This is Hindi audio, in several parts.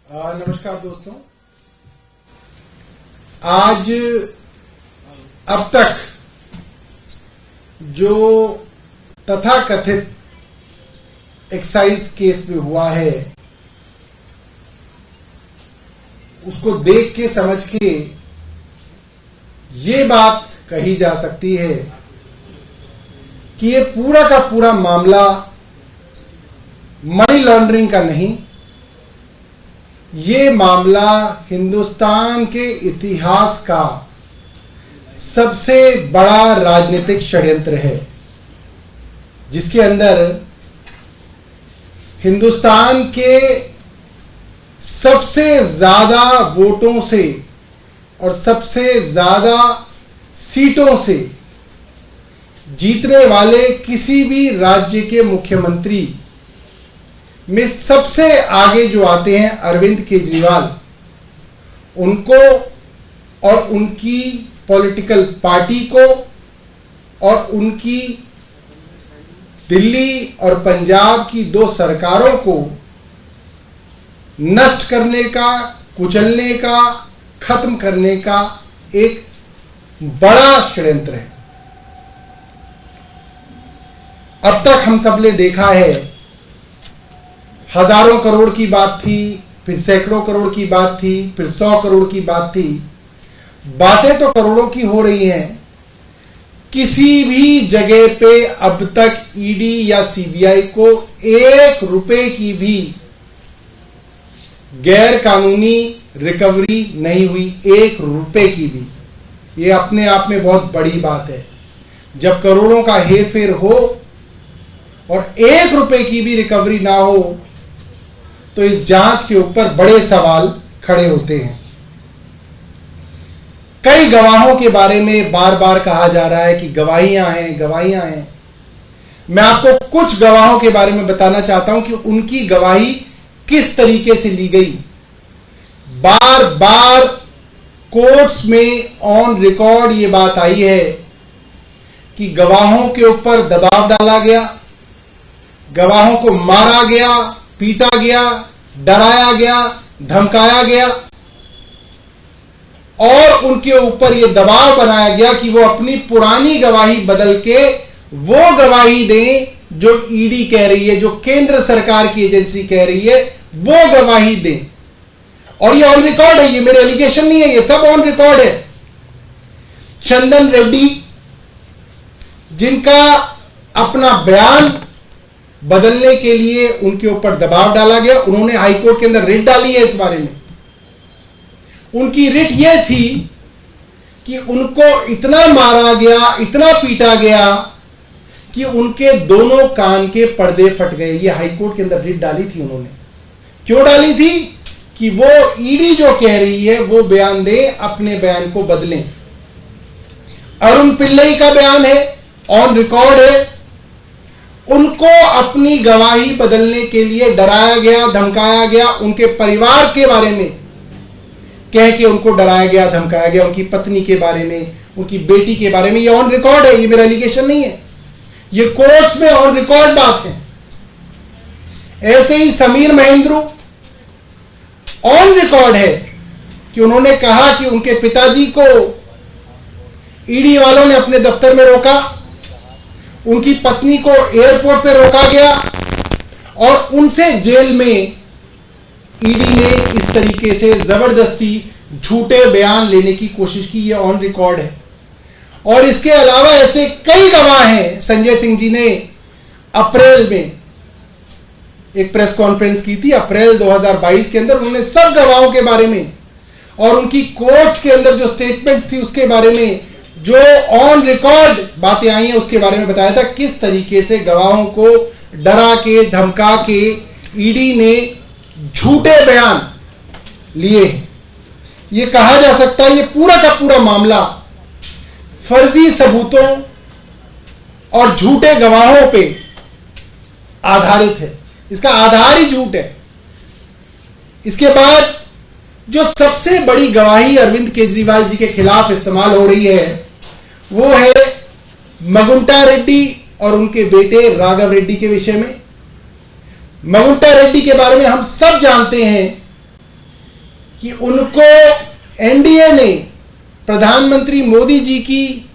नमस्कार दोस्तों। आज अब तक जो तथाकथित एक्साइज केस में हुआ है उसको देख के समझ के ये बात कही जा सकती है कि ये पूरा का पूरा मामला मनी लॉन्ड्रिंग का नहीं, ये मामला हिंदुस्तान के इतिहास का सबसे बड़ा राजनीतिक षड्यंत्र है, जिसके अंदर हिंदुस्तान के सबसे ज्यादा वोटों से और सबसे ज्यादा सीटों से जीतने वाले किसी भी राज्य के मुख्यमंत्री में सबसे आगे जो आते हैं अरविंद केजरीवाल, उनको और उनकी पॉलिटिकल पार्टी को और उनकी दिल्ली और पंजाब की दो सरकारों को नष्ट करने का, कुचलने का, खत्म करने का एक बड़ा षड्यंत्र है। अब तक हम सब ने देखा है, हजारों करोड़ की बात थी, फिर सैकड़ों करोड़ की बात थी, फिर 100 करोड़ की बात थी। बातें तो करोड़ों की हो रही हैं। किसी भी जगह पे अब तक ईडी या सीबीआई को 1 रुपए की भी गैर कानूनी रिकवरी नहीं हुई, 1 रुपए की भी। ये अपने आप में बहुत बड़ी बात है। जब करोड़ों का हेरफेर हो और 1 रुपए की भी रिकवरी ना हो तो इस जांच के ऊपर बड़े सवाल खड़े होते हैं। कई गवाहों के बारे में बार बार कहा जा रहा है कि गवाहियां हैं। मैं आपको कुछ गवाहों के बारे में बताना चाहता हूं कि उनकी गवाही किस तरीके से ली गई। बार बार कोर्ट्स में ऑन रिकॉर्ड ये बात आई है कि गवाहों के ऊपर दबाव डाला गया, गवाहों को मारा गया, पीटा गया, डराया गया, धमकाया गया और उनके ऊपर यह दबाव बनाया गया कि वो अपनी पुरानी गवाही बदल के वो गवाही दें जो ईडी कह रही है, जो केंद्र सरकार की एजेंसी कह रही है, वो गवाही दें। और ये ऑन रिकॉर्ड है, ये मेरे एलिगेशन नहीं है, ये सब ऑन रिकॉर्ड है। चंदन रेड्डी, जिनका अपना बयान बदलने के लिए उनके ऊपर दबाव डाला गया, उन्होंने हाईकोर्ट के अंदर रिट डाली है इस बारे में। उनकी रिट यह थी कि उनको इतना मारा गया, इतना पीटा गया कि उनके दोनों कान के पर्दे फट गए। ये हाईकोर्ट के अंदर रिट डाली थी उन्होंने। क्यों डाली थी? कि वो ईडी जो कह रही है वो बयान दे, अपने बयान को बदलें। अरुण पिल्लई का बयान है, ऑन रिकॉर्ड है। उनको अपनी गवाही बदलने के लिए डराया गया, धमकाया गया, उनके परिवार के बारे में कह के उनको डराया गया, धमकाया गया, उनकी पत्नी के बारे में, उनकी बेटी के बारे में। ये ऑन रिकॉर्ड है, ये मेरा एलिगेशन नहीं है, ये कोर्ट्स में ऑन रिकॉर्ड बात है। ऐसे ही समीर महेंद्रू, ऑन रिकॉर्ड है कि उन्होंने कहा कि उनके पिताजी को ईडी वालों ने अपने दफ्तर में रोका, उनकी पत्नी को एयरपोर्ट पे रोका गया और उनसे जेल में ईडी ने इस तरीके से जबरदस्ती झूठे बयान लेने की कोशिश की। ये ऑन रिकॉर्ड है। और इसके अलावा ऐसे कई गवाह हैं। संजय सिंह जी ने अप्रैल में एक प्रेस कॉन्फ्रेंस की थी, अप्रैल 2022 के अंदर। उन्होंने सब गवाहों के बारे में और उनकी कोर्ट्स के अंदर जो स्टेटमेंट्स थी उसके बारे में, जो ऑन रिकॉर्ड बातें आई हैं उसके बारे में बताया था, किस तरीके से गवाहों को डरा के, धमका के ईडी ने झूठे बयान लिए। ये कहा जा सकता है ये पूरा का पूरा मामला फर्जी सबूतों और झूठे गवाहों पे आधारित है। इसका आधार ही झूठ है। इसके बाद जो सबसे बड़ी गवाही अरविंद केजरीवाल जी के खिलाफ इस्तेमाल हो रही है वो है मगुंटा रेड्डी और उनके बेटे राघव रेड्डी के विषय में। मगुंटा रेड्डी के बारे में हम सब जानते हैं कि उनको एनडीए ने, प्रधानमंत्री मोदी जी की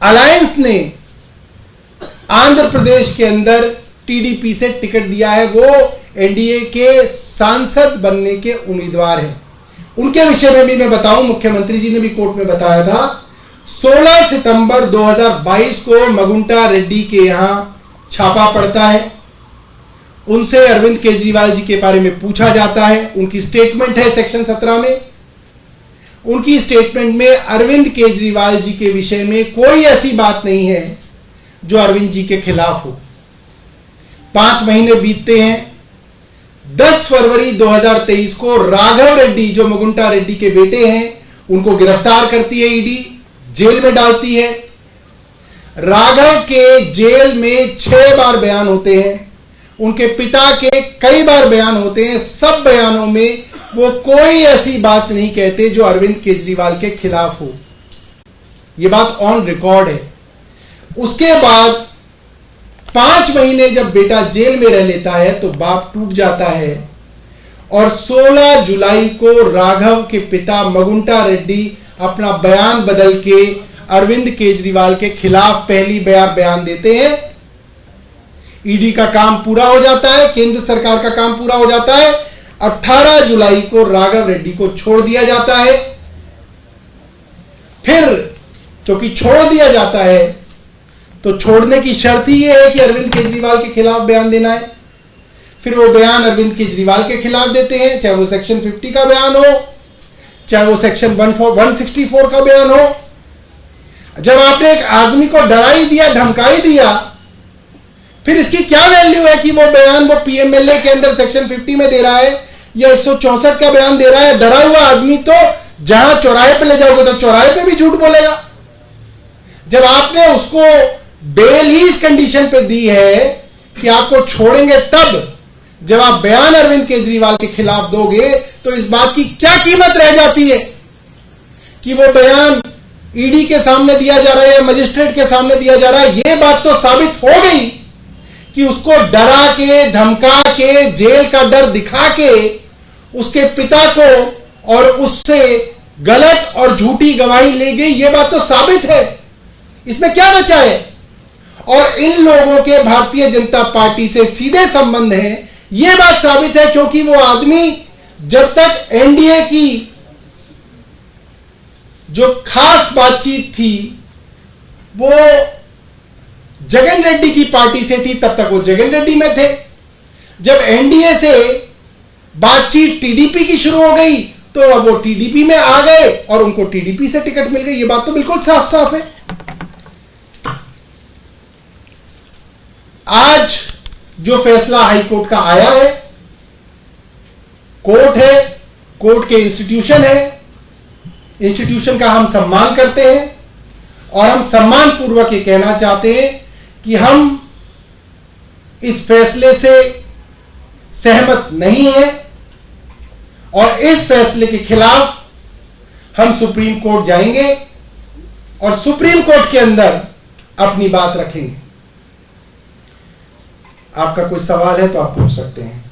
अलायंस ने आंध्र प्रदेश के अंदर टीडीपी से टिकट दिया है। वो एनडीए के सांसद बनने के उम्मीदवार हैं। उनके विषय में भी मैं बताऊं, मुख्यमंत्री जी ने भी कोर्ट में बताया था, 16 सितंबर 2022 को मगुंटा रेड्डी के यहां छापा पड़ता है। उनसे अरविंद केजरीवाल जी के बारे में पूछा जाता है। उनकी स्टेटमेंट है सेक्शन 17 में। उनकी स्टेटमेंट में अरविंद केजरीवाल जी के विषय में कोई ऐसी बात नहीं है जो अरविंद जी के खिलाफ हो। 5 महीने बीतते हैं। 10 फरवरी 2023 को राघव रेड्डी, जो मगुंटा रेड्डी के बेटे हैं, उनको गिरफ्तार करती है ईडी, जेल में डालती है। राघव के जेल में 6 बार बयान होते हैं। उनके पिता के कई बार बयान होते हैं। सब बयानों में वो कोई ऐसी बात नहीं कहते जो अरविंद केजरीवाल के खिलाफ हो। ये बात ऑन रिकॉर्ड है। उसके बाद 5 महीने जब बेटा जेल में रह लेता है तो बाप टूट जाता है और 16 जुलाई को राघव के पिता मगुंटा रेड्डी अपना बयान बदल के अरविंद केजरीवाल के खिलाफ पहली बार बयान देते हैं। ईडी का काम पूरा हो जाता है, केंद्र सरकार का काम पूरा हो जाता है। 18 जुलाई को राघव रेड्डी को छोड़ दिया जाता है। फिर क्योंकि छोड़ दिया जाता है तो छोड़ने की शर्त ही यह है कि अरविंद केजरीवाल के खिलाफ बयान देना है। फिर वो बयान अरविंद केजरीवाल के खिलाफ देते हैं, चाहे वो सेक्शन 50 का बयान हो, चाहे वो सेक्शन 164 का बयान हो। जब आपने एक आदमी को डरा ही दिया, धमका ही दिया, फिर इसकी क्या वैल्यू है कि वो बयान वो पीएमएलए के अंदर सेक्शन 50 में दे रहा है या 164 का बयान दे रहा है। डरा हुआ आदमी तो जहां चौराहे पे ले जाओगे तो चौराहे पे भी झूठ बोलेगा। जब आपने उसको बेल ही इस कंडीशन पे दी है कि आपको छोड़ेंगे, तब जब आप बयान अरविंद केजरीवाल के खिलाफ दोगे तो इस बात की क्या कीमत रह जाती है कि वो बयान ईडी के सामने दिया जा रहा है या मजिस्ट्रेट के सामने दिया जा रहा है। यह बात तो साबित हो गई कि उसको डरा के, धमका के, जेल का डर दिखा के उसके पिता को और उससे गलत और झूठी गवाही ले गई। यह बात तो साबित है। इसमें क्या बचा है? और इन लोगों के भारतीय जनता पार्टी से सीधे संबंध हैं, यह बात साबित है क्योंकि वो आदमी जब तक एनडीए की जो खास बातचीत थी वो जगन रेड्डी की पार्टी से थी, तब तक वो जगन रेड्डी में थे। जब एनडीए से बातचीत टीडीपी की शुरू हो गई तो अब वो टीडीपी में आ गए और उनको टीडीपी से टिकट मिल गई। ये बात तो बिल्कुल साफ साफ है। आज जो फैसला हाईकोर्ट का आया है, कोर्ट है, कोर्ट के इंस्टीट्यूशन है, इंस्टीट्यूशन का हम सम्मान करते हैं और हम सम्मान पूर्वक ये कहना चाहते हैं कि हम इस फैसले से सहमत नहीं हैं और इस फैसले के खिलाफ हम सुप्रीम कोर्ट जाएंगे और सुप्रीम कोर्ट के अंदर अपनी बात रखेंगे। आपका कोई सवाल है तो आप पूछ सकते हैं।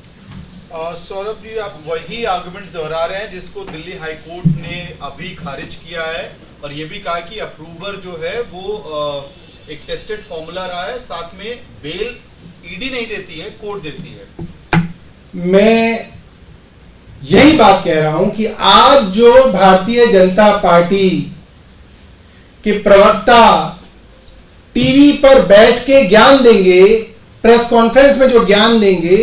सौरभ जी, आप वही आर्गुमेंट्स दोहरा रहे हैं जिसको दिल्ली हाई कोर्ट ने अभी खारिज किया है और ये भी कहा कि अप्रूवर जो है वो एक टेस्टेड फॉर्मूला रहा है, साथ में बेल ईडी नहीं देती है, कोर्ट देती है। मैं यही बात कह रहा हूं कि आज जो भारतीय जनता पार्टी के प्रवक्ता टीवी पर बैठ के ज्ञान देंगे, प्रेस कॉन्फ्रेंस में जो ज्ञान देंगे,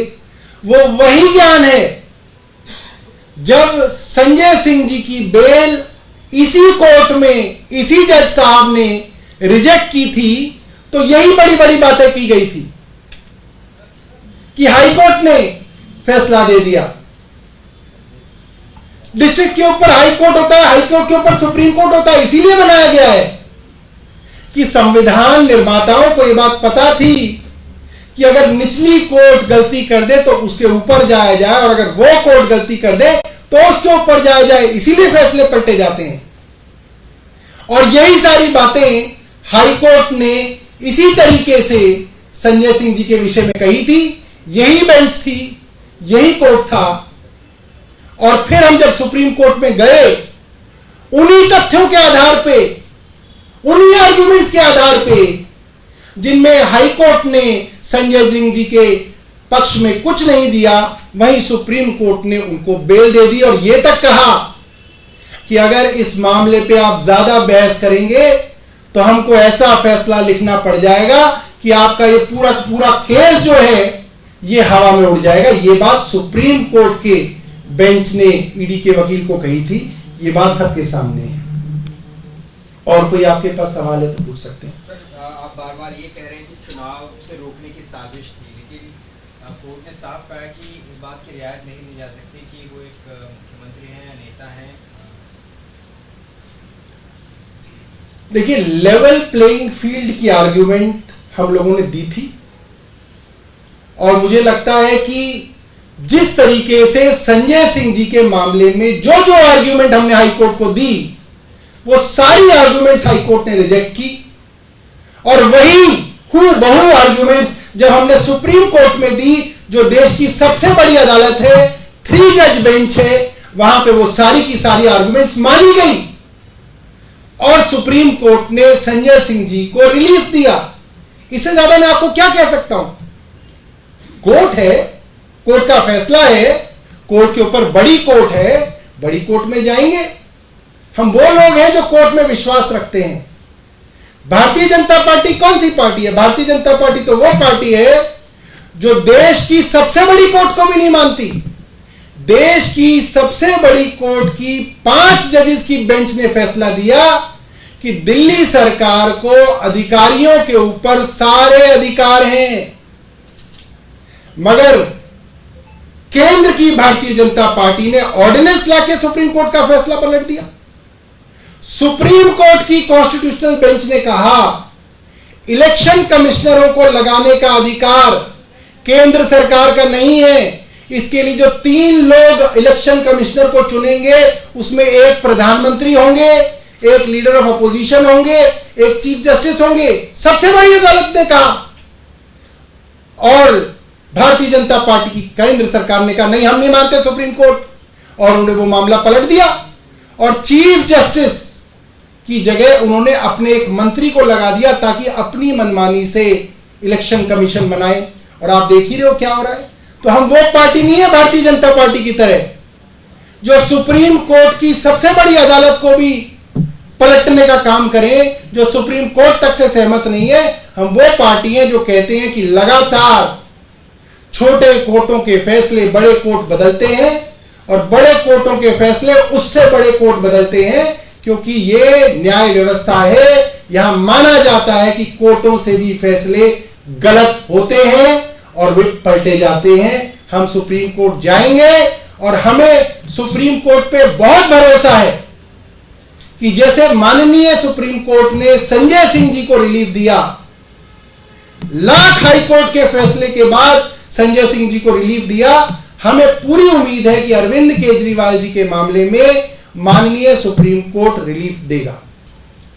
वो वही ज्ञान है जब संजय सिंह जी की बेल इसी कोर्ट में इसी जज साहब ने रिजेक्ट की थी तो यही बड़ी बड़ी बातें की गई थी कि हाईकोर्ट ने फैसला दे दिया। डिस्ट्रिक्ट के ऊपर हाई कोर्ट होता है, हाई कोर्ट के ऊपर सुप्रीम कोर्ट होता है। इसीलिए बनाया गया है कि संविधान निर्माताओं को यह बात पता थी कि अगर निचली कोर्ट गलती कर दे तो उसके ऊपर जाया जाए और अगर वो कोर्ट गलती कर दे तो उसके ऊपर जाया जाए। इसीलिए फैसले पलटे जाते हैं और यही सारी बातें हाई कोर्ट ने इसी तरीके से संजय सिंह जी के विषय में कही थी। यही बेंच थी, यही कोर्ट था और फिर हम जब सुप्रीम कोर्ट में गए, उन्हीं तथ्यों के आधार पे, उन्हीं आर्ग्यूमेंट्स के आधार पे जिनमें हाई कोर्ट ने संजय सिंह जी के पक्ष में कुछ नहीं दिया, वहीं सुप्रीम कोर्ट ने उनको बेल दे दी और यह तक कहा कि अगर इस मामले पे आप ज्यादा बहस करेंगे तो हमको ऐसा फैसला लिखना पड़ जाएगा कि आपका ये पूरा पूरा केस जो है ये हवा में उड़ जाएगा। ये बात सुप्रीम कोर्ट के बेंच ने ईडी के वकील को कही थी। ये बात सबके सामने है। और कोई आपके पास सवाल है तो पूछ सकते हैं। सर, आप बार बार ये कह रहे हैं कि चुनाव से रोकने की साजिश थी, लेकिन कोर्ट ने साफ कहा कि इस बात की रियायत नहीं दी जा सकती कि वो एक मुख्यमंत्री हैं या नेता हैं। देखिए, लेवल प्लेइंग फील्ड की आर्ग्यूमेंट हम लोगों ने दी थी और मुझे लगता है कि जिस तरीके से संजय सिंह जी के मामले में जो जो आर्ग्यूमेंट हमने हाई कोर्ट को दी, वो सारी आर्ग्यूमेंट्स हाई कोर्ट ने रिजेक्ट की और वही हूबहू आर्ग्यूमेंट्स जब हमने सुप्रीम कोर्ट में दी, जो देश की सबसे बड़ी अदालत है, 3 जज बेंच है, वहां पे वो सारी की सारी आर्ग्यूमेंट्स मानी गई और सुप्रीम कोर्ट ने संजय सिंह जी को रिलीफ दिया। इससे ज्यादा मैं आपको क्या कह सकता हूं? कोर्ट है, कोर्ट का फैसला है, कोर्ट के ऊपर बड़ी कोर्ट है, बड़ी कोर्ट में जाएंगे। हम वो लोग हैं जो कोर्ट में विश्वास रखते हैं। भारतीय जनता पार्टी कौन सी पार्टी है? भारतीय जनता पार्टी तो वो पार्टी है जो देश की सबसे बड़ी कोर्ट को भी नहीं मानती। देश की सबसे बड़ी कोर्ट की 5 जजेस की बेंच ने फैसला दिया कि दिल्ली सरकार को अधिकारियों के ऊपर सारे अधिकार हैं, मगर केंद्र की भारतीय जनता पार्टी ने ऑर्डिनेंस लाके सुप्रीम कोर्ट का फैसला पलट दिया। सुप्रीम कोर्ट की कॉन्स्टिट्यूशनल बेंच ने कहा इलेक्शन कमिश्नरों को लगाने का अधिकार केंद्र सरकार का नहीं है। इसके लिए जो 3 लोग इलेक्शन कमिश्नर को चुनेंगे, उसमें एक प्रधानमंत्री होंगे, एक लीडर ऑफ अपोजिशन होंगे, एक चीफ जस्टिस होंगे। सबसे बड़ी अदालत ने कहा और भारतीय जनता पार्टी की केंद्र सरकार ने कहा नहीं, हम नहीं मानते सुप्रीम कोर्ट, और उन्होंने वो मामला पलट दिया और चीफ जस्टिस की जगह उन्होंने अपने एक मंत्री को लगा दिया ताकि अपनी मनमानी से इलेक्शन कमीशन बनाए। और आप देख ही रहे हो क्या हो रहा है। तो हम वो पार्टी नहीं है भारतीय जनता पार्टी की तरह जो सुप्रीम कोर्ट की सबसे बड़ी अदालत को भी पलटने का काम करें, जो सुप्रीम कोर्ट तक से सहमत नहीं है। हम वो पार्टी है जो कहते हैं कि लगातार छोटे कोर्टों के फैसले बड़े कोर्ट बदलते हैं और बड़े कोर्टों के फैसले उससे बड़े कोर्ट बदलते हैं, क्योंकि ये न्याय व्यवस्था है। यहां माना जाता है कि कोर्टों से भी फैसले गलत होते हैं और वे पलटे जाते हैं। हम सुप्रीम कोर्ट जाएंगे और हमें सुप्रीम कोर्ट पे बहुत भरोसा है कि जैसे माननीय सुप्रीम कोर्ट ने संजय सिंह जी को रिलीफ दिया, लाख हाई कोर्ट के फैसले के बाद संजय सिंह जी को रिलीफ दिया, हमें पूरी उम्मीद है कि अरविंद केजरीवाल जी के मामले में माननीय सुप्रीम कोर्ट रिलीफ देगा।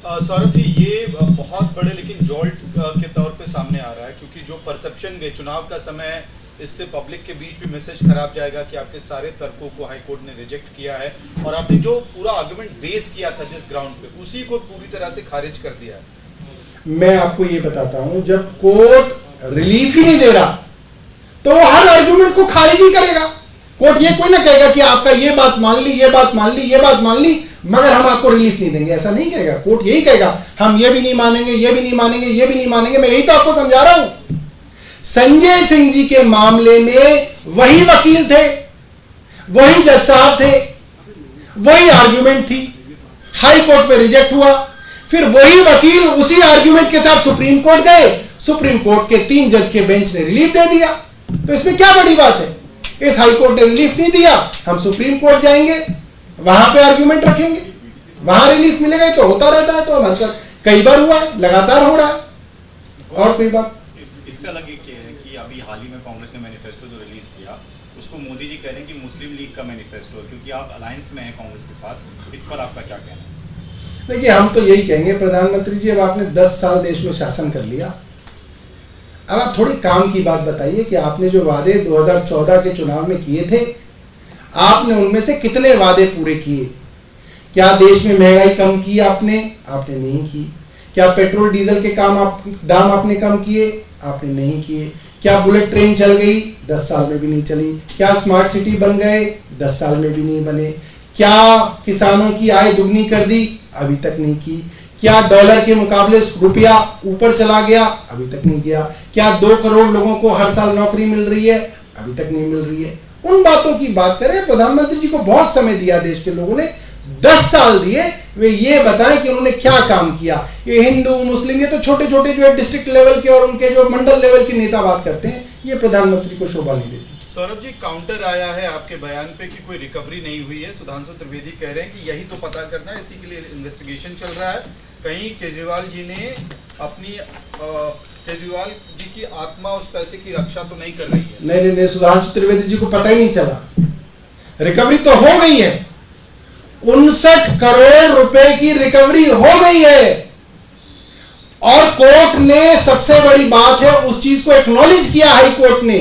सौरभ जी, ये बहुत बड़े लेकिन जॉल्ट के तौर पे सामने आ रहा है, क्योंकि जो परसेप्शन है चुनाव का समय है, इससे पब्लिक के बीच भी मैसेज खराब जाएगा कि आपके सारे तर्कों को हाई कोर्ट ने रिजेक्ट किया है और आपने जो पूरा आर्गुमेंट बेस किया था जिस ग्राउंड पे, उसी को पूरी तरह से खारिज कर दिया है। मैं आपको ये बताता हूं, जब कोर्ट रिलीफ ही नहीं दे रहा तो वो हर आर्गुमेंट को खारिज ही करेगा। कोर्ट ये कोई ना कहेगा कि आपका ये बात मान ली, ये बात मान ली, ये बात मान ली, मगर हम आपको रिलीफ नहीं देंगे, ऐसा नहीं कहेगा। कोर्ट यही कहेगा हम ये भी नहीं मानेंगे, ये भी नहीं मानेंगे, ये भी नहीं मानेंगे। मैं यही तो आपको समझा रहा हूं। संजय सिंह जी के मामले में वही वकील थे, वही जज साहब थे, वही आर्ग्यूमेंट थी, हाई कोर्ट में रिजेक्ट हुआ, फिर वही वकील उसी आर्ग्यूमेंट के साथ सुप्रीम कोर्ट गए, सुप्रीम कोर्ट के 3 जज के बेंच ने रिलीफ दे दिया। तो इसमें क्या बड़ी बात है? इस हाई कोर्ट ने रिलीफ नहीं दिया, हम सुप्रीम कोर्ट जाएंगे, वहां पे आर्ग्यूमेंट रखेंगे, वहां रिलीफ मिलेगा। तो होता रहता है, तो हमारे साथ कई बार हुआ है, लगातार हो रहा है। और कोई बात इससे अलग एक है कि अभी हाल ही में कांग्रेस ने मैनिफेस्टो जो रिलीज किया, उसको मोदी जी कह रहे हैं कि मुस्लिम लीग का मैनिफेस्टो है, क्योंकि आप अलायंस में हैं कांग्रेस के साथ। इस पर आपका क्या कहना है? देखिए, हम तो यही कहेंगे प्रधानमंत्री जी, अब आपने 10 साल देश में शासन कर लिया, अब आप थोड़ी काम की बात बताइए कि आपने जो वादे 2014 के चुनाव में किए थे, आपने उनमें से कितने वादे पूरे किए? क्या देश में महंगाई कम की आपने नहीं की। क्या पेट्रोल डीजल के दाम आपने कम किए? आपने नहीं किए। क्या बुलेट ट्रेन चल गई? 10 साल में भी नहीं चली। क्या स्मार्ट सिटी बन गए? 10 साल में भी नहीं बने। क्या किसानों की आय दुगनी कर दी? अभी तक नहीं की। क्या डॉलर के मुकाबले रुपया ऊपर चला गया? अभी तक नहीं गया। क्या 2 करोड़ लोगों को हर साल नौकरी मिल रही है? अभी तक नहीं मिल रही है। उन बातों की बात करें। प्रधानमंत्री जी को बहुत समय दिया देश के लोगों ने, 10 साल दिए, वे ये बताएं कि उन्होंने क्या काम किया। ये हिंदू मुस्लिम, ये तो छोटे छोटे जो है डिस्ट्रिक्ट लेवल के और उनके जो मंडल लेवल के नेता बात करते हैं, ये प्रधानमंत्री को शोभा नहीं देती। सौरभ जी, काउंटर आया है आपके बयान पे कि कोई रिकवरी नहीं हुई है। सुधांशु त्रिवेदी कह रहे हैं कि यही तो पता करना है, इसी के लिए इन्वेस्टिगेशन चल रहा है। कहीं केजरीवाल जी ने अपनी केजरीवाल जी की आत्मा उस पैसे की रक्षा तो नहीं कर रही है। नहीं, सुधांशु त्रिवेदी जी को पता ही नहीं चला। रिकवरी तो हो गई है, 59 करोड़ रुपए की रिकवरी हो गई है। और कोर्ट ने, सबसे बड़ी बात है, उस चीज को एक्नॉलेज किया। हाई कोर्ट ने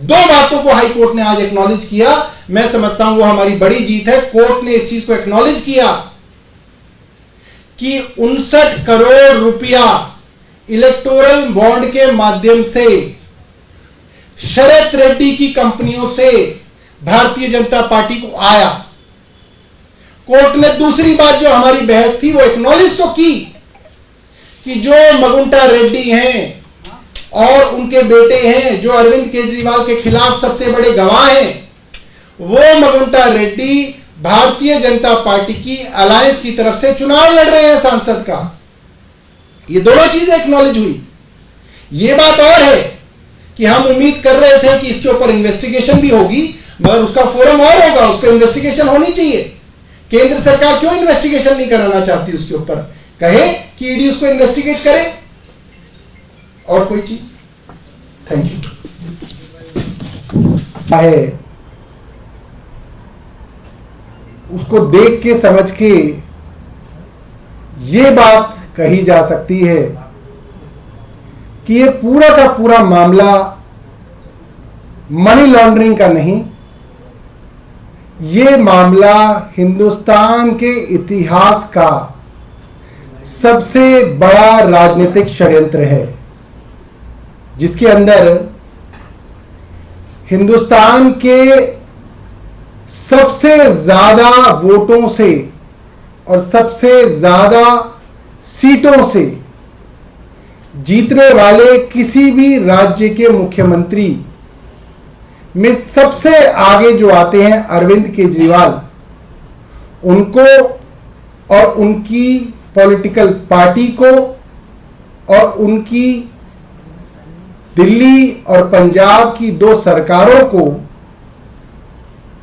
2 बातों को हाई कोर्ट ने आज एक्नॉलेज किया। मैं समझता हूं वो हमारी बड़ी जीत है। कोर्ट ने इस चीज को एक्नॉलेज किया कि 59 करोड़ रुपया इलेक्टोरल बॉन्ड के माध्यम से शरत रेड्डी की कंपनियों से भारतीय जनता पार्टी को आया। कोर्ट ने दूसरी बात जो हमारी बहस थी वो एक्नॉलेज तो की कि जो मगुंटा रेड्डी हैं और उनके बेटे हैं, जो अरविंद केजरीवाल के खिलाफ सबसे बड़े गवाह हैं, वो मगुंटा रेड्डी भारतीय जनता पार्टी की अलायंस की तरफ से चुनाव लड़ रहे हैं सांसद का। ये दोनों चीजें एक्नॉलेज हुई। ये बात और है कि हम उम्मीद कर रहे थे कि इसके ऊपर इन्वेस्टिगेशन भी होगी, मगर उसका फोरम और होगा, उस पर इन्वेस्टिगेशन होनी चाहिए। केंद्र सरकार क्यों इन्वेस्टिगेशन नहीं कराना चाहती उसके ऊपर? कहे कि ईडी उसको इन्वेस्टिगेट करे। और कोई चीज? Thank you. है उसको देख के समझ के ये बात कही जा सकती है कि ये पूरा का पूरा मामला मनी लॉन्ड्रिंग का नहीं, ये मामला हिंदुस्तान के इतिहास का सबसे बड़ा राजनीतिक षड्यंत्र है, जिसके अंदर हिंदुस्तान के सबसे ज्यादा वोटों से और सबसे ज्यादा सीटों से जीतने वाले किसी भी राज्य के मुख्यमंत्री में सबसे आगे जो आते हैं अरविंद केजरीवाल, उनको और उनकी पॉलिटिकल पार्टी को और उनकी दिल्ली और पंजाब की 2 सरकारों को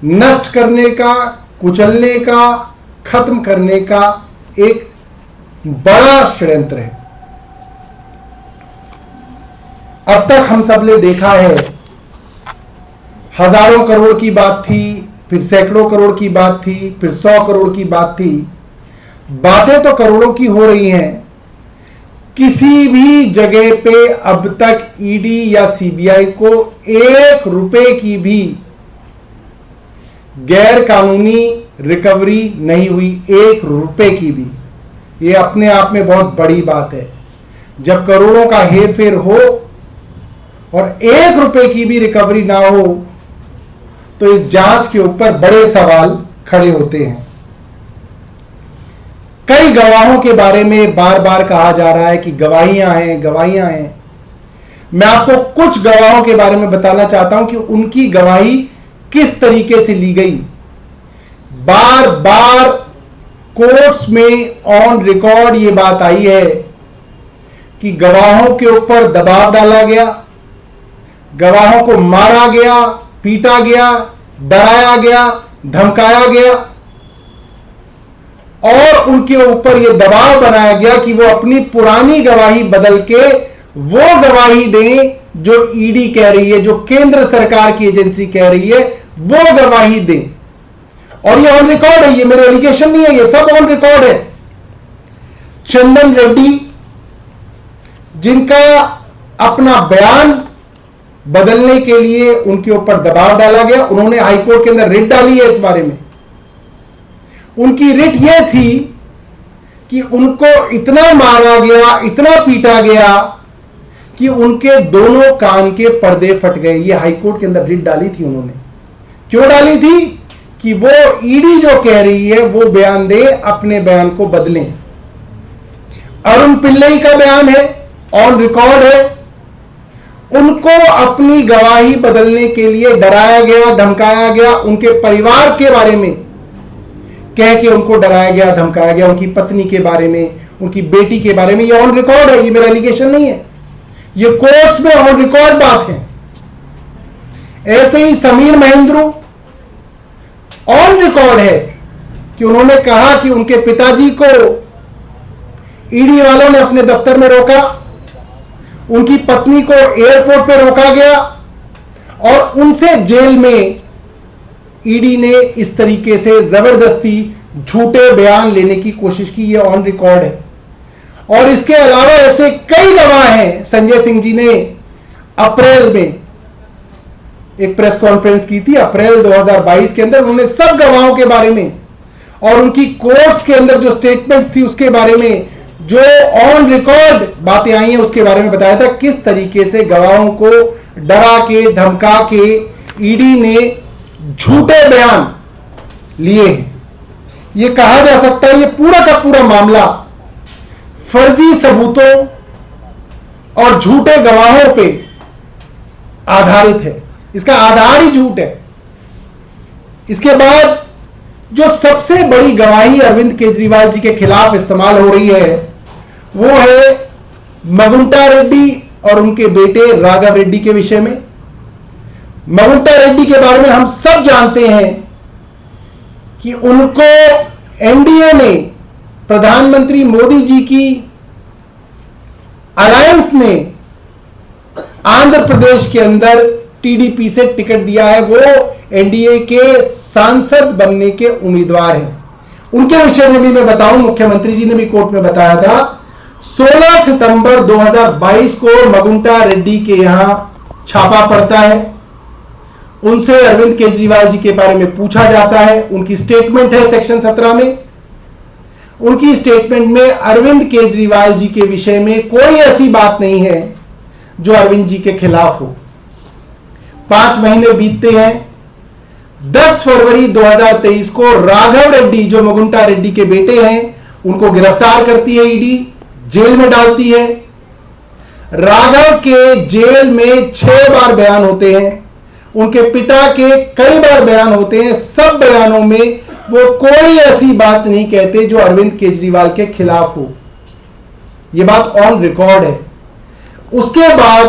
नष्ट करने का, कुचलने का, खत्म करने का एक बड़ा षड्यंत्र है। अब तक हम सब ने देखा है, हजारों करोड़ की बात थी, फिर सैकड़ों करोड़ की बात थी, फिर 100 करोड़ की बात थी। बातें तो करोड़ों की हो रही हैं। किसी भी जगह पे अब तक ईडी या सीबीआई को 1 रुपए की भी गैर कानूनी रिकवरी नहीं हुई, 1 रुपए की भी। ये अपने आप में बहुत बड़ी बात है। जब करोड़ों का हेर फेर हो और 1 रुपए की भी रिकवरी ना हो, तो इस जांच के ऊपर बड़े सवाल खड़े होते हैं। कई गवाहों के बारे में बार बार कहा जा रहा है कि गवाहियां हैं, गवाहियां हैं। मैं आपको कुछ गवाहों के बारे में बताना चाहता हूं कि उनकी गवाही किस तरीके से ली गई। बार बार कोर्ट्स में ऑन रिकॉर्ड ये बात आई है कि गवाहों के ऊपर दबाव डाला गया, गवाहों को मारा गया, पीटा गया, डराया गया, धमकाया गया और उनके ऊपर यह दबाव बनाया गया कि वो अपनी पुरानी गवाही बदल के वो गवाही दें जो ईडी कह रही है, जो केंद्र सरकार की एजेंसी कह रही है, वो गवाही दें। और ये ऑन रिकॉर्ड है, ये मेरे एलिगेशन नहीं है, ये सब ऑन रिकॉर्ड है। चंदन रेड्डी, जिनका अपना बयान बदलने के लिए उनके ऊपर दबाव डाला गया। उन्होंने हाईकोर्ट के अंदर रिट डाली है इस बारे में। उनकी रिट यह थी कि उनको इतना मारा गया, इतना पीटा गया कि उनके दोनों कान के पर्दे फट गए। ये हाईकोर्ट के अंदर रिट डाली थी उन्होंने। क्यों डाली थी? कि वो ईडी जो कह रही है वो बयान दे, अपने बयान को बदलें। अरुण पिल्लई का बयान है, ऑन रिकॉर्ड है, उनको अपनी गवाही बदलने के लिए डराया गया, धमकाया गया। उनके परिवार के बारे में कह के उनको डराया गया, धमकाया गया, उनकी पत्नी के बारे में, उनकी बेटी के बारे में। ये ऑन रिकॉर्ड है, ये मेरा एलिगेशन नहीं है, ये कोर्ट्स में ऑन रिकॉर्ड बात है। ऐसे ही समीर महेंद्रू, ऑन रिकॉर्ड है कि उन्होंने कहा कि उनके पिताजी को ईडी वालों ने अपने दफ्तर में रोका, उनकी पत्नी को एयरपोर्ट पे रोका गया और उनसे जेल में ईडी ने इस तरीके से जबरदस्ती झूठे बयान लेने की कोशिश की। ये ऑन रिकॉर्ड है। और इसके अलावा ऐसे कई गवाह हैं। संजय सिंह जी ने अप्रैल में एक प्रेस कॉन्फ्रेंस की थी, अप्रैल 2022 के अंदर। उन्होंने सब गवाहों के बारे में और उनकी कोर्ट्स के अंदर जो स्टेटमेंट्स थी उसके बारे में, जो ऑन रिकॉर्ड बातें आई हैं उसके बारे में बताया था, किस तरीके से गवाहों को डरा के, धमका के ईडी ने झूठे बयान लिए हैं। यह कहा जा सकता है ये पूरा का पूरा मामला फर्जी सबूतों और झूठे गवाहों पे आधारित है। इसका आधार ही झूठ है। इसके बाद जो सबसे बड़ी गवाही अरविंद केजरीवाल जी के खिलाफ इस्तेमाल हो रही है वो है मगुंटा रेड्डी और उनके बेटे राघव रेड्डी के विषय में। मगुंटा रेड्डी के बारे में हम सब जानते हैं कि उनको एनडीए ने, प्रधानमंत्री मोदी जी की अलायंस ने आंध्र प्रदेश के अंदर टीडीपी से टिकट दिया है। वो एनडीए के सांसद बनने के उम्मीदवार हैं। उनके विषय में भी मैं बताऊं, मुख्यमंत्री जी ने भी कोर्ट में बताया था, 16 सितंबर 2022 को मगुंटा रेड्डी के यहां छापा पड़ता है। उनसे अरविंद केजरीवाल जी के बारे में पूछा जाता है। उनकी स्टेटमेंट है सेक्शन 17 में। उनकी स्टेटमेंट में अरविंद केजरीवाल जी के विषय में कोई ऐसी बात नहीं है जो अरविंद जी के खिलाफ हो। 5 महीने बीतते हैं। 10 फरवरी 2023 को राघव रेड्डी, जो मगुंटा रेड्डी के बेटे हैं, उनको गिरफ्तार करती है ईडी, जेल में डालती है। राघव के जेल में 6 बार बयान होते हैं। उनके पिता के कई बार बयान होते हैं। सब बयानों में वो कोई ऐसी बात नहीं कहते जो अरविंद केजरीवाल के खिलाफ हो। यह बात ऑन रिकॉर्ड है। उसके बाद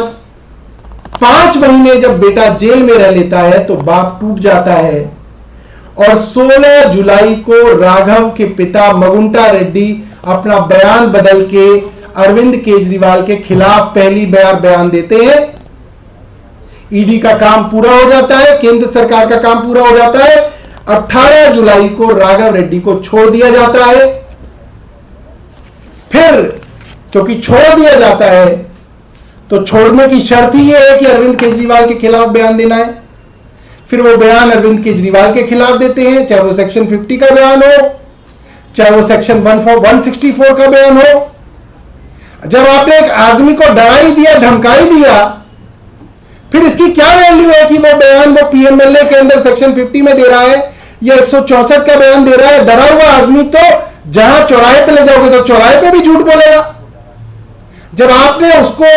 5 महीने जब बेटा जेल में रह लेता है तो बाप टूट जाता है और 16 जुलाई को राघव के पिता मगुंटा रेड्डी अपना बयान बदल के अरविंद केजरीवाल के खिलाफ पहली बार बयान देते हैं। ईडी का काम पूरा हो जाता है, केंद्र सरकार का काम पूरा हो जाता है। 18 जुलाई को राघव रेड्डी को छोड़ दिया जाता है। फिर क्योंकि छोड़ दिया जाता है तो छोड़ने की शर्त ही यह है कि अरविंद केजरीवाल के खिलाफ बयान देना है। फिर वो बयान अरविंद केजरीवाल के खिलाफ देते हैं, चाहे वो सेक्शन 50 का बयान हो, चाहे वो सेक्शन 164 का बयान हो। जब आपने एक आदमी को डरा ही दिया, धमका ही दिया, फिर इसकी क्या वैल्यू है कि वो बयान वो पीएमएलए के अंदर सेक्शन 50 में दे रहा है या 164 का बयान दे रहा है। डरा हुआ आदमी तो जहां चौराहे पे ले जाओगे तो चौराहे पे भी झूठ बोलेगा। जब आपने उसको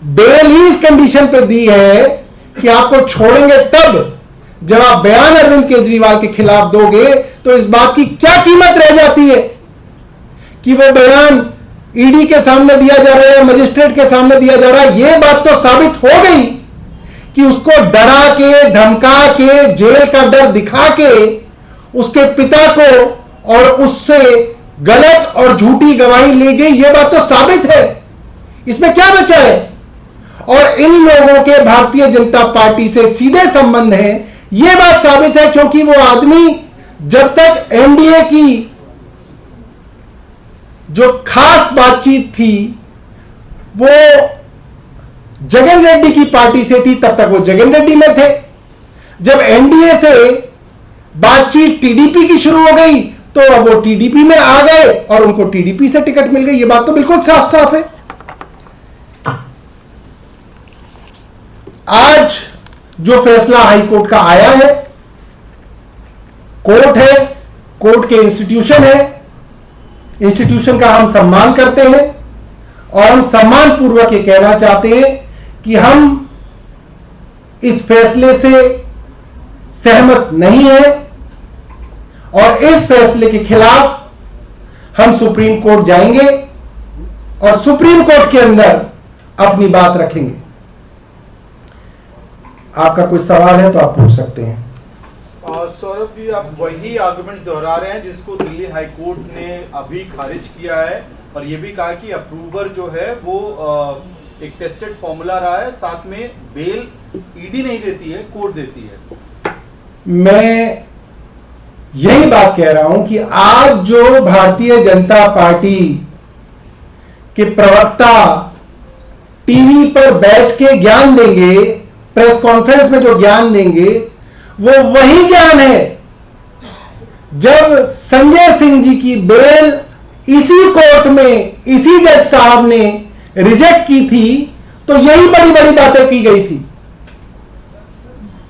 बेल ही इस कंडीशन पे दी है कि आपको छोड़ेंगे, तब जब आप बयान अरविंद केजरीवाल के खिलाफ दोगे तो इस बात की क्या कीमत रह जाती है कि वो बयान ईडी के सामने दिया जा रहा है, मजिस्ट्रेट के सामने दिया जा रहा है। यह बात तो साबित हो गई कि उसको डरा के, धमका के, जेल का डर दिखा के उसके पिता को और उससे गलत और झूठी गवाही ली गई। यह बात तो साबित है। इसमें क्या बचा है? और इन लोगों के भारतीय जनता पार्टी से सीधे संबंध है, यह बात साबित है क्योंकि वो आदमी जब तक एनडीए की जो खास बातचीत थी वो जगन रेड्डी की पार्टी से थी तब तक वो जगन रेड्डी में थे। जब एनडीए से बातचीत टीडीपी की शुरू हो गई तो अब वो टीडीपी में आ गए और उनको टीडीपी से टिकट मिल गई। ये बात तो बिल्कुल साफ साफ है। आज जो फैसला हाईकोर्ट का आया है, कोर्ट है, कोर्ट के इंस्टीट्यूशन है, इंस्टीट्यूशन का हम सम्मान करते हैं और हम सम्मान पूर्वक ये कहना चाहते हैं कि हम इस फैसले से सहमत नहीं है और इस फैसले के खिलाफ हम सुप्रीम कोर्ट जाएंगे और सुप्रीम कोर्ट के अंदर अपनी बात रखेंगे। आपका कोई सवाल है तो आप पूछ सकते हैं। सौरभ जी, आप वही आर्गुमेंट्स दोहरा रहे हैं जिसको दिल्ली हाई कोर्ट ने अभी खारिज किया है और ये भी कहा कि अप्रूवर जो है वो एक टेस्टेड फॉर्मूला रहा है, साथ में बेल ईडी नहीं देती है, कोर्ट देती है। मैं यही बात कह रहा हूं कि आज जो भारतीय जनता पार्टी के प्रवक्ता टीवी पर बैठ के ज्ञान देंगे, प्रेस कॉन्फ्रेंस में जो ज्ञान देंगे वो वही ज्ञान है जब संजय सिंह जी की बेल इसी कोर्ट में इसी जज साहब ने रिजेक्ट की थी तो यही बड़ी बड़ी बातें की गई थी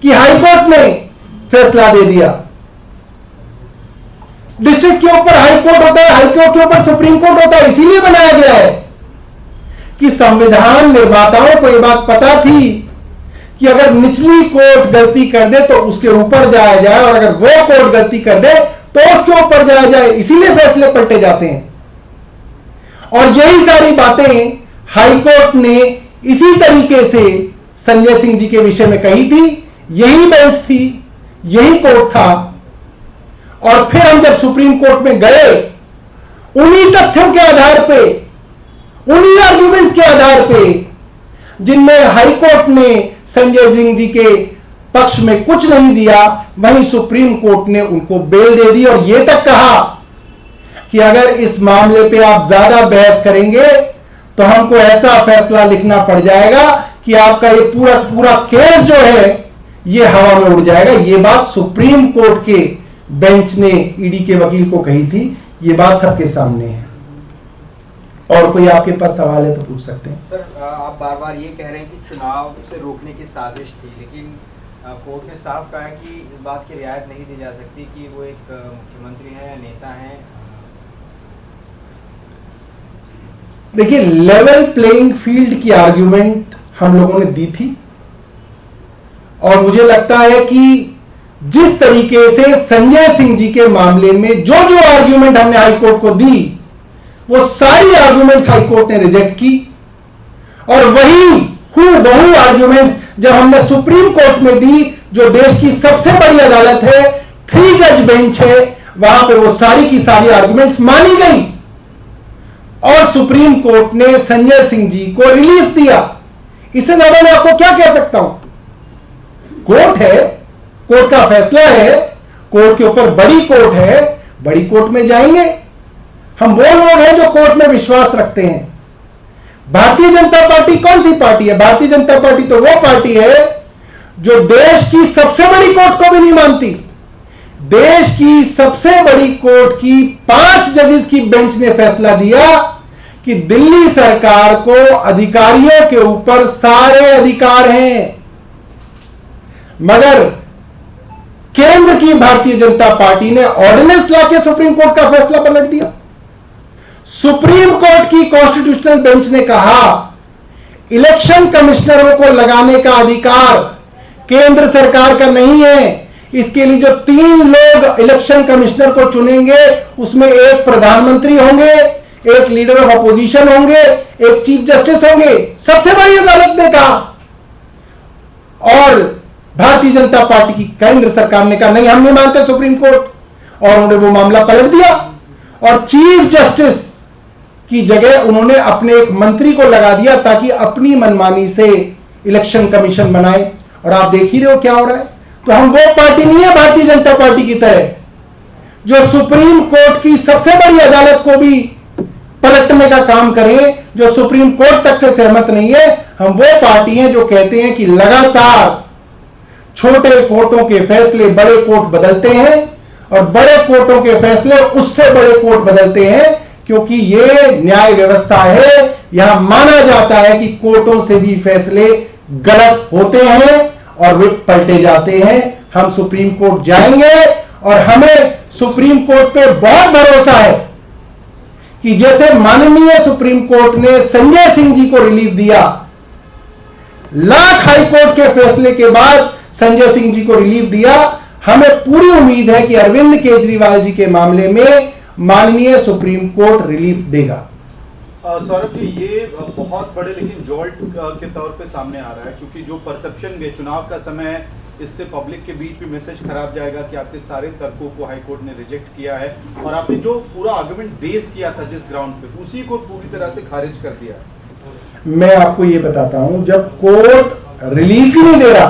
कि हाईकोर्ट ने फैसला दे दिया। डिस्ट्रिक्ट के ऊपर हाईकोर्ट होता है, हाईकोर्ट के ऊपर सुप्रीम कोर्ट होता है, इसीलिए बनाया गया है कि संविधान निर्माताओं को यह बात पता थी कि अगर निचली कोर्ट गलती कर दे तो उसके ऊपर जाया जाए और अगर वो कोर्ट गलती कर दे तो उसके ऊपर जाया जाए, इसीलिए फैसले पलटे जाते हैं। और यही सारी बातें हाईकोर्ट ने इसी तरीके से संजय सिंह जी के विषय में कही थी, यही बेंच थी, यही कोर्ट था। और फिर हम जब सुप्रीम कोर्ट में गए उन्हीं तथ्यों के आधार पे, उन्हीं आर्ग्यूमेंट्स के आधार पे जिनमें हाईकोर्ट ने संजय सिंह जी के पक्ष में कुछ नहीं दिया, वहीं सुप्रीम कोर्ट ने उनको बेल दे दी और यह तक कहा कि अगर इस मामले पे आप ज्यादा बहस करेंगे तो हमको ऐसा फैसला लिखना पड़ जाएगा कि आपका ये पूरा पूरा केस जो है ये हवा में उड़ जाएगा। ये बात सुप्रीम कोर्ट के बेंच ने ईडी के वकील को कही थी। ये बात सबके सामने है। और कोई आपके पास सवाल है तो पूछ सकते हैं। सर, आप बार बार ये कह रहे हैं कि चुनाव से रोकने की साजिश थी, लेकिन कोर्ट ने साफ कहा कि इस बात की रियायत नहीं दी जा सकती कि वो एक मुख्यमंत्री हैं या नेता हैं। देखिए, लेवल प्लेइंग फील्ड की आर्ग्यूमेंट हम लोगों ने दी थी और मुझे लगता है कि जिस तरीके से संजय सिंह जी के मामले में जो जो आर्ग्यूमेंट हमने हाईकोर्ट को दी वो सारी आर्ग्यूमेंट्स हाईकोर्ट ने रिजेक्ट की और वही हूबहू आर्ग्यूमेंट्स जब हमने सुप्रीम कोर्ट में दी, जो देश की सबसे बड़ी अदालत है, 3 जज बेंच है, वहां पे वो सारी की सारी आर्ग्यूमेंट्स मानी गई और सुप्रीम कोर्ट ने संजय सिंह जी को रिलीफ दिया। इससे ज्यादा मैं आपको क्या कह सकता हूं? कोर्ट है, कोर्ट का फैसला है, कोर्ट के ऊपर बड़ी कोर्ट है, बड़ी कोर्ट में जाएंगे। हम वो लोग हैं जो कोर्ट में विश्वास रखते हैं। भारतीय जनता पार्टी कौन सी पार्टी है? भारतीय जनता पार्टी तो वो पार्टी है जो देश की सबसे बड़ी कोर्ट को भी नहीं मानती। देश की सबसे बड़ी कोर्ट की 5 जजेस की बेंच ने फैसला दिया कि दिल्ली सरकार को अधिकारियों के ऊपर सारे अधिकार हैं, मगर केंद्र की भारतीय जनता पार्टी ने ऑर्डिनेंस लाके सुप्रीम कोर्ट का फैसला पलट दिया। सुप्रीम कोर्ट की कॉन्स्टिट्यूशनल बेंच ने कहा इलेक्शन कमिश्नरों को लगाने का अधिकार केंद्र सरकार का नहीं है। इसके लिए जो 3 लोग इलेक्शन कमिश्नर को चुनेंगे उसमें एक प्रधानमंत्री होंगे, एक लीडर ऑफ अपोजिशन होंगे, एक चीफ जस्टिस होंगे। सबसे बड़ी अदालत ने कहा और भारतीय जनता पार्टी की केंद्र सरकार ने कहा नहीं, हम नहीं मानते सुप्रीम कोर्ट, और उन्होंने वो मामला पलट दिया और चीफ जस्टिस की जगह उन्होंने अपने एक मंत्री को लगा दिया ताकि अपनी मनमानी से इलेक्शन कमीशन बनाए। और आप देख ही रहे हो क्या हो रहा है। तो हम वो पार्टी नहीं है भारतीय जनता पार्टी की तरह जो सुप्रीम कोर्ट की सबसे बड़ी अदालत को भी पलटने का काम करें जो सुप्रीम कोर्ट तक से सहमत नहीं है। हम वो पार्टी हैं जो कहते हैं कि लगातार छोटे कोर्टों के फैसले बड़े कोर्ट बदलते हैं और बड़े कोर्टों के फैसले उससे बड़े कोर्ट बदलते हैं, क्योंकि ये न्याय व्यवस्था है। यहां माना जाता है कि कोर्टों से भी फैसले गलत होते हैं और वे पलटे जाते हैं। हम सुप्रीम कोर्ट जाएंगे और हमें सुप्रीम कोर्ट पे बहुत भरोसा है कि जैसे माननीय सुप्रीम कोर्ट ने संजय सिंह जी को रिलीफ दिया, लाख हाई कोर्ट के फैसले के बाद संजय सिंह जी को रिलीफ दिया, हमें पूरी उम्मीद है कि अरविंद केजरीवाल जी के मामले में माननीय सुप्रीम कोर्ट रिलीफ देगा। सौरभ जी, ये बहुत बड़े लेकिन जॉल्ट के तौर पे सामने आ रहा है, क्योंकि जो परसेप्शन है चुनाव का समय है, इससे पब्लिक के बीच भी मैसेज खराब जाएगा कि आपके सारे तर्कों को हाई कोर्ट ने रिजेक्ट किया है और आपने जो पूरा आर्गुमेंट बेस किया था जिस ग्राउंड पे, उसी को पूरी तरह से खारिज कर दिया। मैं आपको ये बताता हूं, जब कोर्ट रिलीफ ही नहीं दे रहा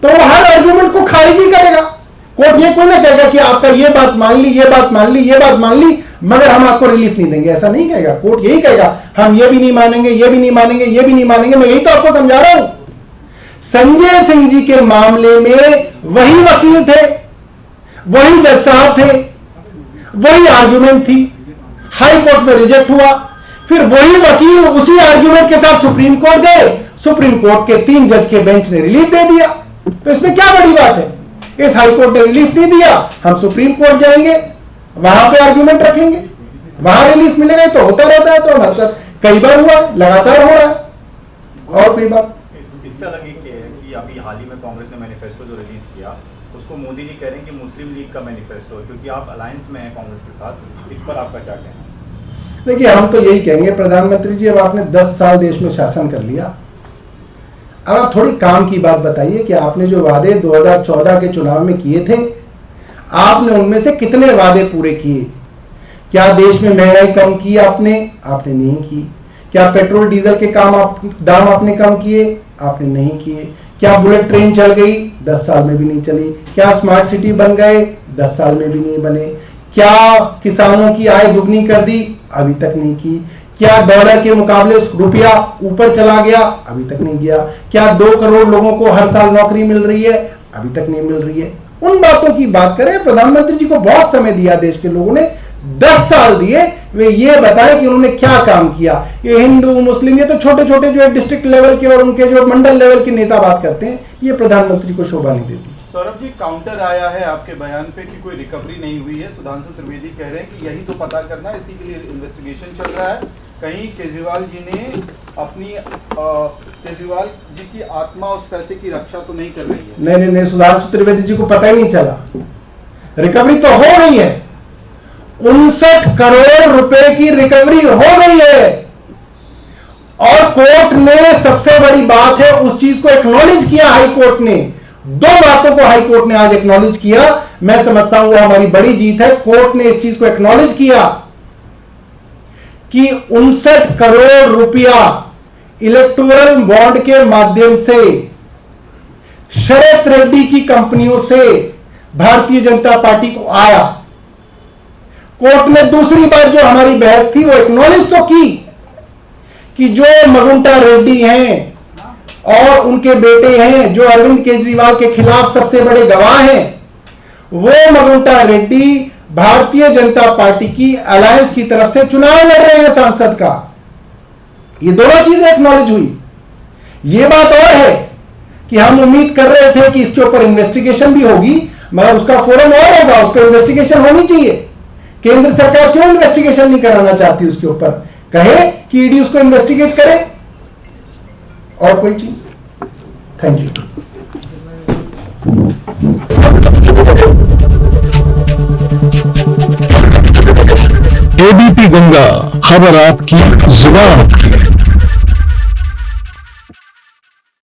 तो वो हर आर्गुमेंट को खारिज ही करेगा। कोर्ट ये कोई ना कहेगा कि आपका ये बात मान ली, ये बात मान ली, ये बात मान ली, मगर हम आपको रिलीफ नहीं देंगे, ऐसा नहीं कहेगा। कोर्ट यही कहेगा हम ये भी नहीं मानेंगे, ये भी नहीं मानेंगे, ये भी नहीं मानेंगे। मैं यही तो आपको समझा रहा हूं। संजय सिंह जी के मामले में वही वकील थे, वही जज साहब थे, वही आर्गुमेंट थी, हाई कोर्ट में रिजेक्ट हुआ, फिर वही वकील उसी आर्गुमेंट के साथ सुप्रीम कोर्ट गए, सुप्रीम कोर्ट के 3 जज के बेंच ने रिलीफ दे दिया। तो इसमें क्या बड़ी बात है? इस हाई कोर्ट ने रिलीफ नहीं दिया, हम सुप्रीम कोर्ट जाएंगे, वहां पे आर्गुमेंट रखेंगे, वहां रिलीफ मिलेगा। तो होता रहता है, तो हमारे साथ कई बार हुआ, लगातार हो रहा है। और कोई बात इससे अलग एक है कि अभी हाल ही में कांग्रेस ने मैनिफेस्टो जो रिलीज किया, उसको मोदी जी कह रहे हैं कि मुस्लिम लीग का मैनिफेस्टो है, क्योंकि आप अलायंस में हैं कांग्रेस के साथ। इस पर आपका क्या कहना है? देखिए, हम तो यही कहेंगे, प्रधानमंत्री जी अब आपने 10 साल देश में शासन कर लिया, अब आप थोड़ी काम की बात बताइए कि आपने जो वादे 2014 के चुनाव में किए थे, आपने उनमें से कितने वादे पूरे किए? क्या देश में महंगाई कम की आपने नहीं की। क्या पेट्रोल डीजल के दाम आपने कम किए? आपने नहीं किए। क्या बुलेट ट्रेन चल गई? 10 साल में भी नहीं चली। क्या स्मार्ट सिटी बन गए? 10 साल में भी नहीं बने। क्या किसानों की आय दुगनी कर दी? अभी तक नहीं की। क्या डॉलर के मुकाबले रुपया ऊपर चला गया? अभी तक नहीं गया। क्या 2 करोड़ लोगों को हर साल नौकरी मिल रही है? अभी तक नहीं मिल रही है। उन बातों की बात करें। प्रधानमंत्री जी को बहुत समय दिया देश के लोगों ने, 10 साल दिए, वे ये बताएं कि उन्होंने क्या काम किया। ये हिंदू मुस्लिम, ये तो छोटे छोटे जो है डिस्ट्रिक्ट लेवल के और उनके जो मंडल लेवल के नेता बात करते हैं, ये प्रधानमंत्री को शोभा नहीं देती। सौरभ जी, काउंटर आया है आपके बयान पे कि कोई रिकवरी नहीं हुई है। सुधांशु त्रिवेदी कह रहे हैं कि यही तो पता करना है, इसी के लिए इन्वेस्टिगेशन चल रहा है। कहीं केजरीवाल जी ने अपनी केजरीवाल जी की आत्मा उस पैसे की रक्षा तो नहीं कर रही है? नहीं, सुधांशु त्रिवेदी जी को पता ही नहीं चला। रिकवरी तो हो गई है, 59 करोड़ रुपए की रिकवरी हो गई है और कोर्ट ने, सबसे बड़ी बात है, उस चीज को एक्नॉलेज किया। हाई कोर्ट ने 2 बातों को हाई कोर्ट ने आज एक्नॉलेज किया। मैं समझता हूं वो हमारी बड़ी जीत है। कोर्ट ने इस चीज को एक्नॉलेज किया कि 59 करोड़ रुपया इलेक्टोरल बॉन्ड के माध्यम से शरद रेड्डी की कंपनियों से भारतीय जनता पार्टी को आया। कोर्ट ने दूसरी बात जो हमारी बहस थी वो एक्नॉलेज तो की कि जो मगुंटा रेड्डी हैं और उनके बेटे हैं, जो अरविंद केजरीवाल के खिलाफ सबसे बड़े गवाह हैं, वो मगुंटा रेड्डी भारतीय जनता पार्टी की अलायंस की तरफ से चुनाव लड़ रहे हैं सांसद का। ये दोनों चीजें एक्नॉलेज हुई। ये बात और है कि हम उम्मीद कर रहे थे कि इसके ऊपर इन्वेस्टिगेशन भी होगी, मगर उसका फोरम और होगा, उस पर इन्वेस्टिगेशन होनी चाहिए। केंद्र सरकार क्यों इन्वेस्टिगेशन नहीं कराना चाहती उसके ऊपर? कहे कि ईडी उसको इन्वेस्टिगेट करे, और कोई चीज। Thank you. एबीपी गंगा, खबर आपकी, जुबान आपकी।